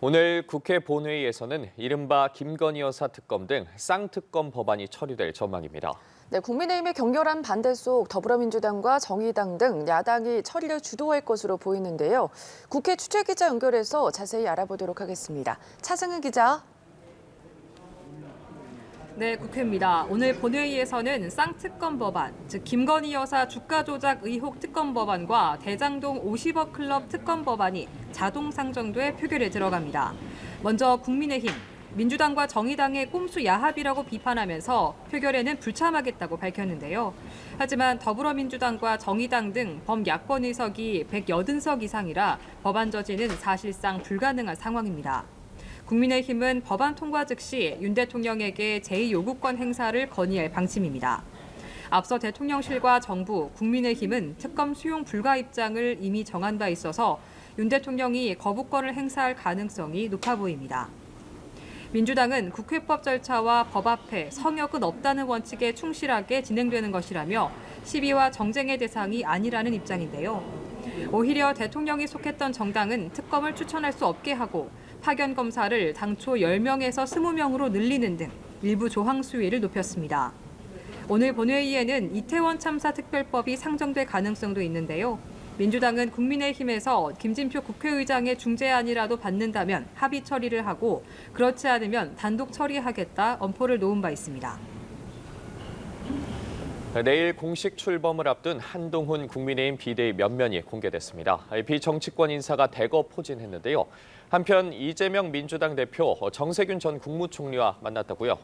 오늘 국회 본회의에서는 이른바 김건희 여사 특검 등 쌍특검 법안이 처리될 전망입니다. 네, 국민의힘의 격렬한 반대 속 더불어민주당과 정의당 등 야당이 처리를 주도할 것으로 보이는데요. 국회 취재기자 연결해서 자세히 알아보도록 하겠습니다. 차승은 기자. 네, 국회입니다. 오늘 본회의에서는 쌍특검 법안, 즉 김건희 여사 주가 조작 의혹 특검 법안과 대장동 50억 클럽 특검 법안이 자동 상정돼 표결에 들어갑니다. 먼저 국민의힘, 민주당과 정의당의 꼼수 야합이라고 비판하면서 표결에는 불참하겠다고 밝혔는데요. 하지만 더불어민주당과 정의당 등 범야권 의석이 180석 이상이라 법안 저지는 사실상 불가능한 상황입니다. 국민의힘은 법안 통과 즉시 윤 대통령에게 제2요구권 행사를 건의할 방침입니다. 앞서 대통령실과 정부, 국민의힘은 특검 수용 불가 입장을 이미 정한 바 있어서 윤 대통령이 거부권을 행사할 가능성이 높아 보입니다. 민주당은 국회법 절차와 법 앞에 성역은 없다는 원칙에 충실하게 진행되는 것이라며 시비와 정쟁의 대상이 아니라는 입장인데요. 오히려 대통령이 속했던 정당은 특검을 추천할 수 없게 하고 파견 검사를 당초 10명에서 20명으로 늘리는 등 일부 조항 수위를 높였습니다. 오늘 본회의에는 이태원 참사 특별법이 상정될 가능성도 있는데요. 민주당은 국민의힘에서 김진표 국회의장의 중재안이라도 받는다면 합의 처리를 하고 그렇지 않으면 단독 처리하겠다 엄포를 놓은 바 있습니다. 내일 공식 출범을 앞둔 한동훈 국민의힘 비대위 면면이 공개됐습니다. 비정치권 인사가 대거 포진했는데요. 한편 이재명 민주당 대표 정세균 전 국무총리와 만났다고요.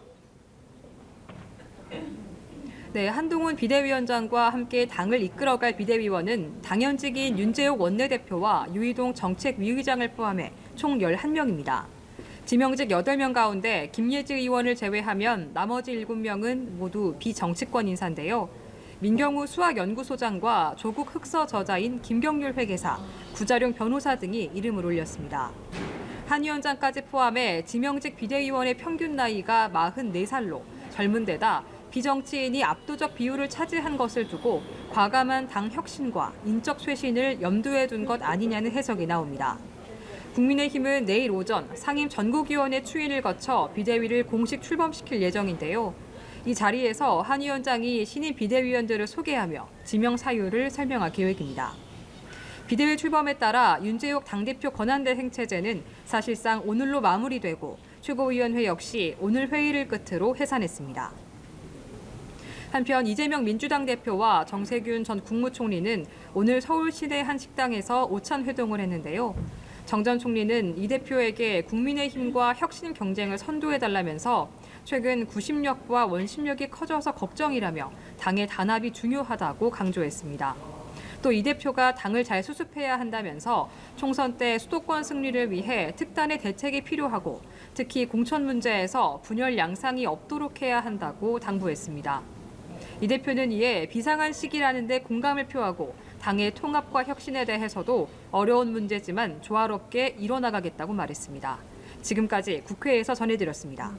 네, 한동훈 비대위원장과 함께 당을 이끌어갈 비대위원은 당연직인 윤재욱 원내대표와 유이동 정책위의장을 포함해 총 11명입니다. 지명직 8명 가운데 김예지 의원을 제외하면 나머지 7명은 모두 비정치권 인사인데요. 민경우 수학연구소장과 조국 흑서 저자인 김경률 회계사, 구자룡 변호사 등이 이름을 올렸습니다. 한 위원장까지 포함해 지명직 비대위원의 평균 나이가 44살로 젊은 데다 비정치인이 압도적 비율을 차지한 것을 두고 과감한 당 혁신과 인적 쇄신을 염두에 둔 것 아니냐는 해석이 나옵니다. 국민의힘은 내일 오전 상임 전국위원회 추인을 거쳐 비대위를 공식 출범시킬 예정인데요. 이 자리에서 한 위원장이 신임 비대위원들을 소개하며 지명 사유를 설명할 계획입니다. 비대위 출범에 따라 윤재욱 당대표 권한대 행체제는 사실상 오늘로 마무리되고 최고위원회 역시 오늘 회의를 끝으로 해산했습니다. 한편 이재명 민주당 대표와 정세균 전 국무총리는 오늘 서울 시내 한 식당에서 오찬 회동을 했는데요. 정 전 총리는 이 대표에게 국민의힘과 혁신 경쟁을 선도해달라면서 최근 구심력과 원심력이 커져서 걱정이라며 당의 단합이 중요하다고 강조했습니다. 또 이 대표가 당을 잘 수습해야 한다면서 총선 때 수도권 승리를 위해 특단의 대책이 필요하고 특히 공천 문제에서 분열 양상이 없도록 해야 한다고 당부했습니다. 이 대표는 이에 비상한 시기라는 데 공감을 표하고 당의 통합과 혁신에 대해서도 어려운 문제지만 조화롭게 이뤄나가겠다고 말했습니다. 지금까지 국회에서 전해드렸습니다.